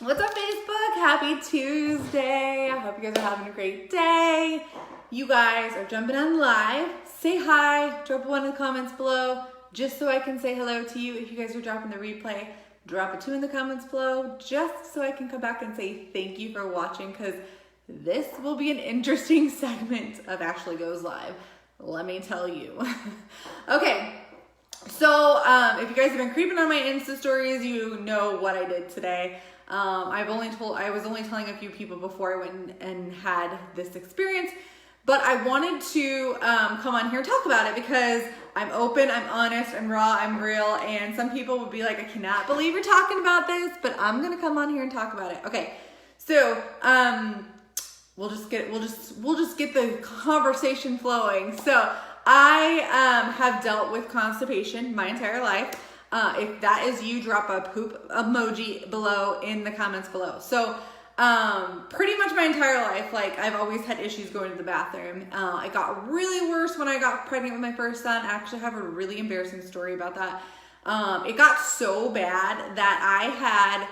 What's up, Facebook? Happy Tuesday. I hope you guys are having a great day. You guys are jumping on live. Say hi, drop one in the comments below, just so I can say hello to you. If you guys are dropping the replay, drop a 2 in the comments below, just so I can come back and say thank you for watching, because this will be an interesting segment of Ashley Goes Live. Let me tell you. Okay. So, if you guys have been creeping on my Insta stories, you know what I did today. I was only telling a few people before I went and had this experience, but I wanted to come on here and talk about it because I'm open, I'm honest, I'm raw, I'm real, and some people would be like, I cannot believe you're talking about this, but I'm gonna come on here and talk about it. Okay, so we'll just get the conversation flowing. So I have dealt with constipation my entire life. If that is you, drop a poop emoji below in the comments below. So pretty much my entire life, like I've always had issues going to the bathroom. It got really worse when I got pregnant with my first son. I actually have a really embarrassing story about that. It got so bad that I had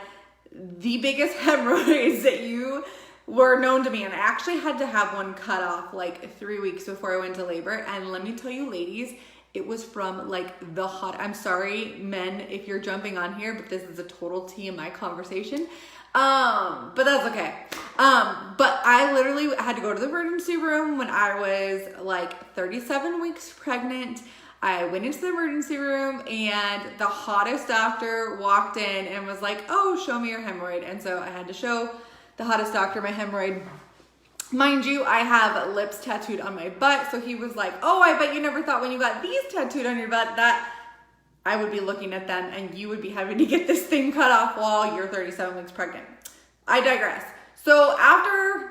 the biggest hemorrhoids that you were known to me, and I actually had to have one cut off like 3 weeks before I went to labor. And let me tell you, ladies, it was from like the hot, I'm sorry, men, if you're jumping on here, but this is a total TMI conversation. But that's okay. But I literally had to go to the emergency room when I was like 37 weeks pregnant. I went into the emergency room and the hottest doctor walked in and was like, oh, show me your hemorrhoid. And so I had to show the hottest doctor my hemorrhoid. Mind you, I have lips tattooed on my butt, so he was like, oh, I bet you never thought when you got these tattooed on your butt that I would be looking at them and you would be having to get this thing cut off while you're 37 weeks pregnant. I digress. So after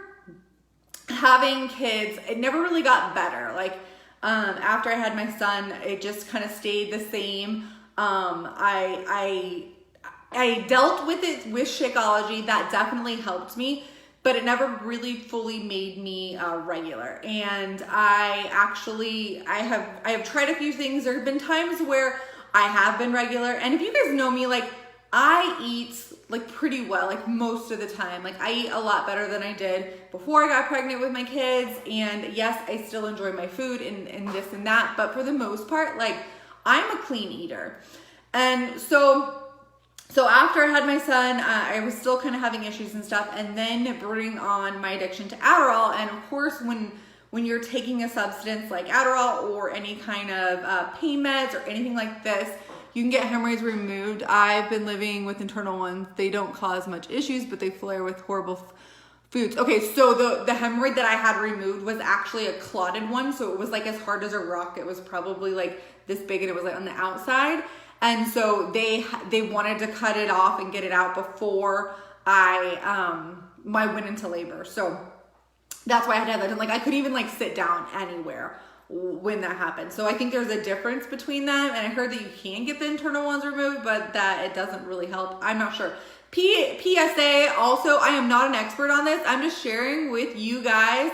having kids, it never really got better. Like after I had my son, it just kind of stayed the same. I dealt with it with Shakeology. That definitely helped me, but it never really fully made me regular. And I have tried a few things. There have been times where I have been regular. And if you guys know me, like I eat like pretty well, like most of the time. Like I eat a lot better than I did before I got pregnant with my kids. And yes, I still enjoy my food and this and that. But for the most part, like I'm a clean eater. And so after I had my son, I was still kind of having issues and stuff, and then bring on my addiction to Adderall. And of course, when you're taking a substance like Adderall or any kind of pain meds or anything like this, you can get hemorrhoids removed. I've been living with internal ones. They don't cause much issues, but they flare with horrible foods. Okay, so the hemorrhoid that I had removed was actually a clotted one, so it was like as hard as a rock. It was probably like this big, and it was like on the outside. And so they wanted to cut it off and get it out before I went into labor. So that's why I had to have that done. Like I couldn't even like sit down anywhere when that happened. So I think there's a difference between them. And I heard that you can get the internal ones removed, but that it doesn't really help. I'm not sure. PSA also, I am not an expert on this. I'm just sharing with you guys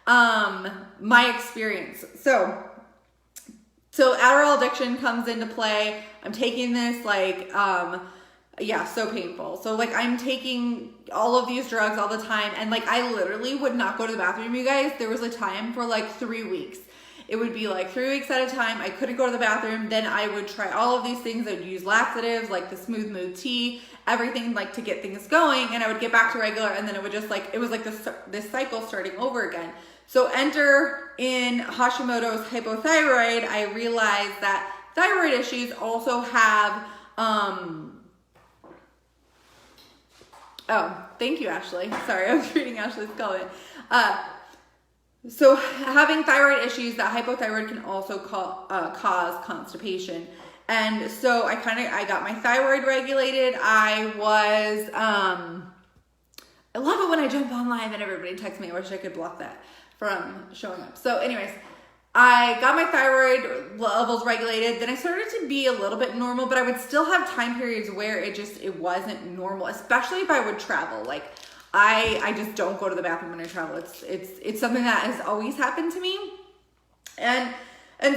my experience. So Adderall addiction comes into play. I'm taking this like, so painful. So like I'm taking all of these drugs all the time, and like I literally would not go to the bathroom, you guys. There was a time for like 3 weeks. It would be like 3 weeks at a time. I couldn't go to the bathroom. Then I would try all of these things. I would use laxatives like the Smooth Mood tea, everything like to get things going, and I would get back to regular, and then it would just like, it was like this cycle starting over again. So enter in Hashimoto's hypothyroid. I realized that thyroid issues also have, oh, thank you, Ashley. Sorry, I was reading Ashley's comment. So having thyroid issues, that hypothyroid can also cause constipation. And so I got my thyroid regulated. I love it when I jump on live and everybody texts me. I wish I could block that from showing up. So anyways, I got my thyroid levels regulated. Then I started to be a little bit normal, but I would still have time periods where it wasn't normal, especially if I would travel. Like I just don't go to the bathroom when I travel. It's something that has always happened to me. And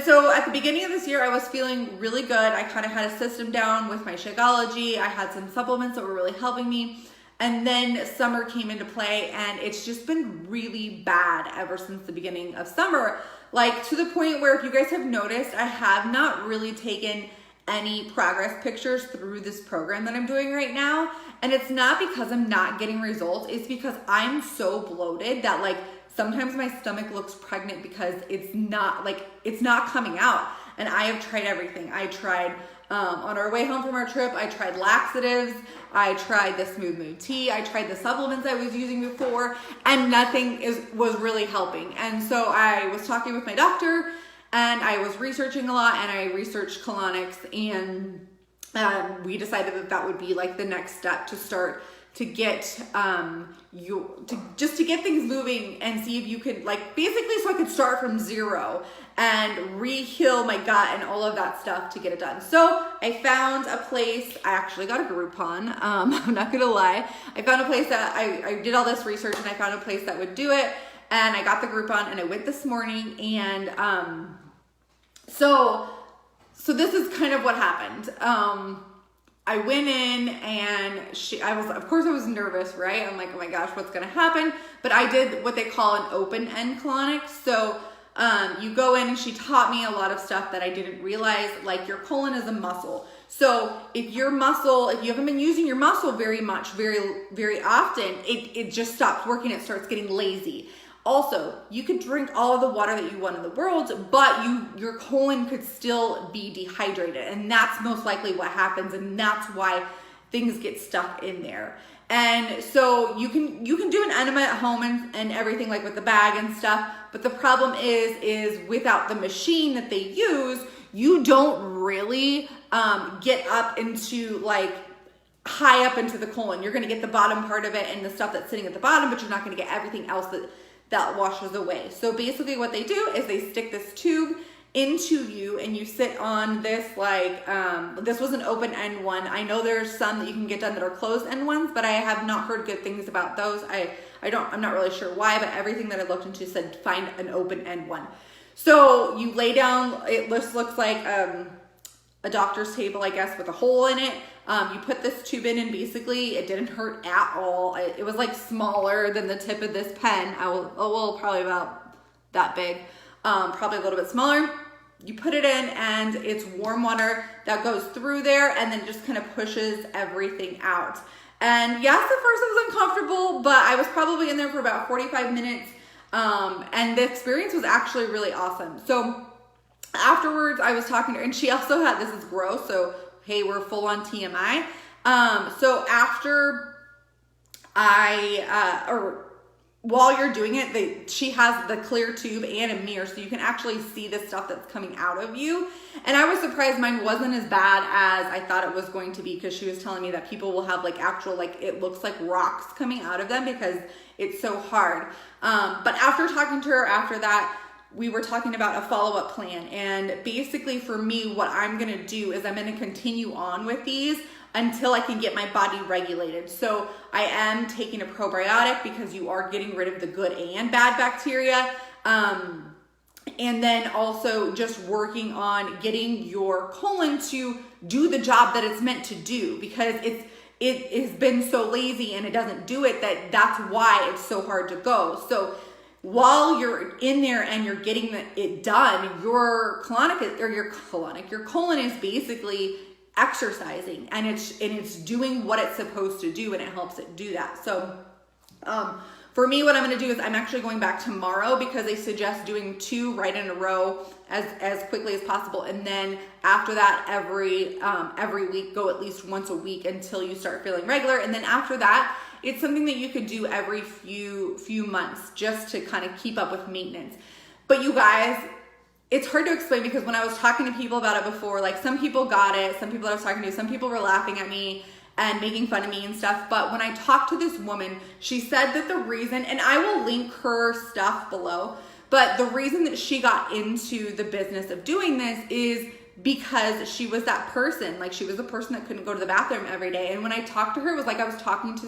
so at the beginning of this year, I was feeling really good. I kind of had a system down with my Shakeology. I had some supplements that were really helping me. And then summer came into play, and it's just been really bad ever since the beginning of summer. Like, to the point where, if you guys have noticed, I have not really taken any progress pictures through this program that I'm doing right now. And it's not because I'm not getting results. It's because I'm so bloated that, like, sometimes my stomach looks pregnant because it's not coming out. And I have tried everything. I tried, on our way home from our trip, I tried laxatives, I tried the Smooth Mood tea, I tried the supplements I was using before, and nothing was really helping. And so I was talking with my doctor, and I was researching a lot, and I researched colonics, and we decided that would be like the next step to start to get to get things moving and see if you could, like, basically so I could start from zero and re-heal my gut and all of that stuff to get it done. So I found a place. I actually got a Groupon. I'm not gonna lie. I found a place that I did all this research, and I found a place that would do it, and I got the Groupon, and I went this morning, and so this is kind of what happened. I went in, and of course I was nervous, right? I'm like, oh my gosh, what's gonna happen? But I did what they call an open-end colonic. So you go in, and she taught me a lot of stuff that I didn't realize, like your colon is a muscle. So if you haven't been using your muscle very much, very often, it just stops working. It starts getting lazy. Also, you could drink all of the water that you want in the world, but your colon could still be dehydrated, and that's most likely what happens, and that's why things get stuck in there. And so you can do an enema at home and everything, like with the bag and stuff, but the problem is without the machine that they use, you don't really get up into, like, high up into the colon. You're gonna get the bottom part of it and the stuff that's sitting at the bottom, but you're not gonna get everything else that washes away. So basically what they do is they stick this tube into you, and you sit on this, like, this was an open end one. I know there's some that you can get done that are closed end ones, but I have not heard good things about those. I'm not really sure why, but everything that I looked into said find an open end one. So you lay down, it looks like a doctor's table, I guess, with a hole in it. You put this tube in, and basically it didn't hurt at all. It was like smaller than the tip of this pen. Probably about that big, probably a little bit smaller. You put it in, and it's warm water that goes through there, and then just kind of pushes everything out. And yes, at first it was uncomfortable, but I was probably in there for about 45 minutes. And the experience was actually really awesome. So afterwards I was talking to her, and she also had, this is gross, so hey, we're full on TMI. So after while you're doing it, she has the clear tube and a mirror, so you can actually see the stuff that's coming out of you. And I was surprised mine wasn't as bad as I thought it was going to be, because she was telling me that people will have, like, actual, like, it looks like rocks coming out of them because it's so hard. But after talking to her after that, we were talking about a follow-up plan. And basically for me, what I'm gonna do is I'm gonna continue on with these until I can get my body regulated. So I am taking a probiotic because you are getting rid of the good and bad bacteria. And then also just working on getting your colon to do the job that it's meant to do, because it has been so lazy and it doesn't do it, that's why it's so hard to go. So while you're in there and you're getting it done, your colon is basically exercising, and it's doing what it's supposed to do, and it helps it do that. So for me, what I'm going to do is I'm actually going back tomorrow, because they suggest doing 2 right in a row as quickly as possible, and then after that every week, go at least once a week until you start feeling regular. And then after that, it's something that you could do every few months just to kind of keep up with maintenance. But you guys, it's hard to explain, because when I was talking to people about it before, like, some people got it, some people that I was talking to, some people were laughing at me and making fun of me and stuff. But when I talked to this woman, she said that the reason, and I will link her stuff below, but the reason that she got into the business of doing this is because she was that person. Like, she was a person that couldn't go to the bathroom every day. And when I talked to her, it was like I was talking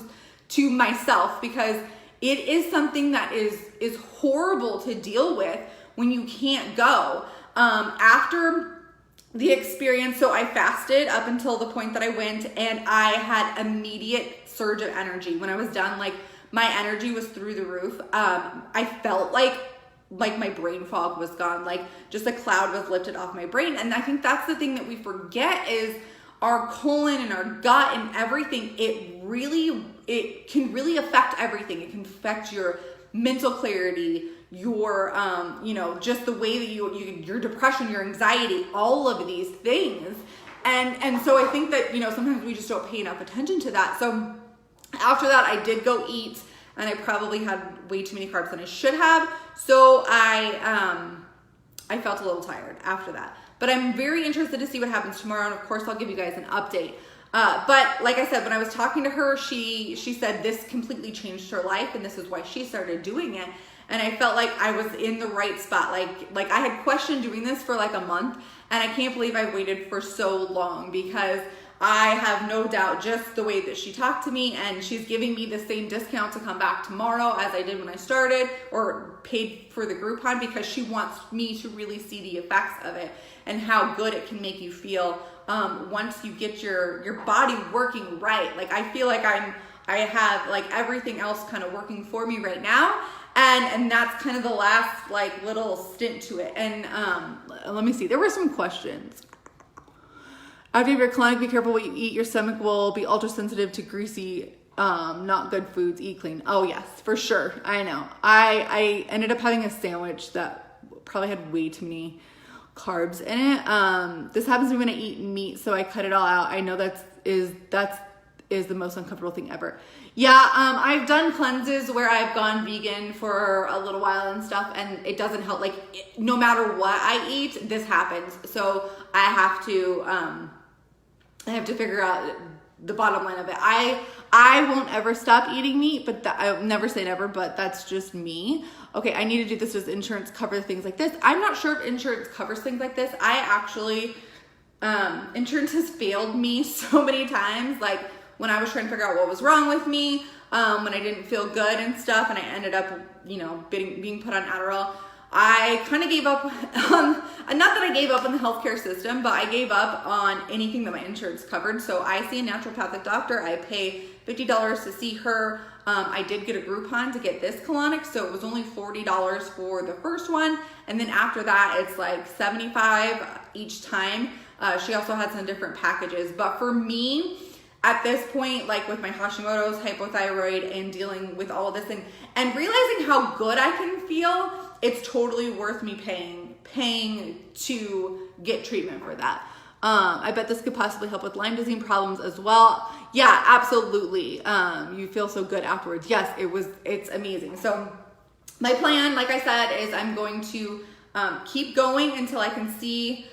to myself, because it is something that is horrible to deal with when you can't go. After the experience. So I fasted up until the point that I went, and I had immediate surge of energy. When I was done, like my energy was through the roof. I felt like my brain fog was gone, like just a cloud was lifted off my brain. And I think that's the thing that we forget is our colon and our gut and everything. It can really affect everything. It can affect your mental clarity, your just the way that your depression, your anxiety, all of these things. And so I think that sometimes we just don't pay enough attention to that. So after that, I did go eat, and I probably had way too many carbs than I should have. So I felt a little tired after that. But I'm very interested to see what happens tomorrow, and of course I'll give you guys an update. But like I said, when I was talking to her, she said this completely changed her life, and this is why she started doing it. And I felt like I was in the right spot. Like I had questioned doing this for like a month, and I can't believe I waited for so long, because I have no doubt just the way that she talked to me, and she's giving me the same discount to come back tomorrow as I did when I started, or paid for the Groupon, because she wants me to really see the effects of it and how good it can make you feel once you get your body working right. Like I feel like I have like everything else kind of working for me right now. And that's kind of the last like little stint to it. And let me see, there were some questions. After you're chronic, be careful what you eat. Your stomach will be ultra sensitive to greasy, not good foods. Eat clean. Oh yes, for sure. I know. I ended up having a sandwich that probably had way too many carbs in it. This happens to me when I eat meat, so I cut it all out. I know that's the most uncomfortable thing ever. Yeah, I've done cleanses where I've gone vegan for a little while and stuff, and it doesn't help. Like no matter what I eat, this happens. So I have to figure out the bottom line of it. I won't ever stop eating meat, but I never say never, but that's just me. Okay, I need to do this. Does insurance cover things like this? I'm not sure if insurance covers things like this. I actually, insurance has failed me so many times. Like when I was trying to figure out what was wrong with me, when I didn't feel good and stuff, and I ended up, being put on Adderall. I kind of gave up on, not that I gave up on the healthcare system, but I gave up on anything that my insurance covered. So I see a naturopathic doctor. I pay $50 to see her. I did get a Groupon to get this colonic, so it was only $40 for the first one. And then after that, it's like $75 each time. She also had some different packages. But for me, at this point, like with my Hashimoto's, hypothyroid, and dealing with all of this and realizing how good I can feel, it's totally worth me paying to get treatment for that. I bet this could possibly help with Lyme disease problems as well. Yeah, absolutely. You feel so good afterwards. Yes, it's amazing. So my plan, like I said, is I'm going to keep going until I can see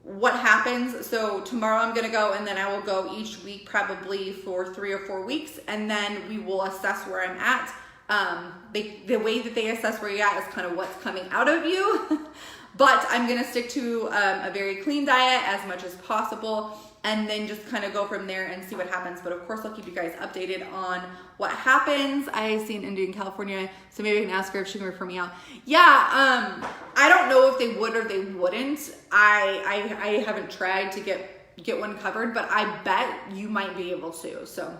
what happens. So tomorrow I'm gonna go, and then I will go each week probably for 3 or 4 weeks, and then we will assess where I'm at. The way that they assess where you're at is kind of what's coming out of you. But I'm gonna stick to a very clean diet as much as possible, and then just kind of go from there and see what happens. But of course, I'll keep you guys updated on what happens. I see an India in California, so maybe I can ask her if she can refer me out. Yeah, I don't know if they would or they wouldn't. I haven't tried to get one covered, but I bet you might be able to. So,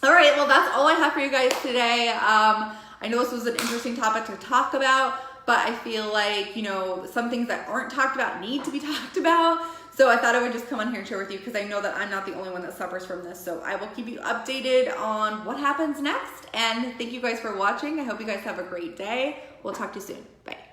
all right, well, that's all I have for you guys today. I know this was an interesting topic to talk about, but I feel like, some things that aren't talked about need to be talked about. So I thought I would just come on here and share with you, because I know that I'm not the only one that suffers from this. So I will keep you updated on what happens next. And thank you guys for watching. I hope you guys have a great day. We'll talk to you soon. Bye.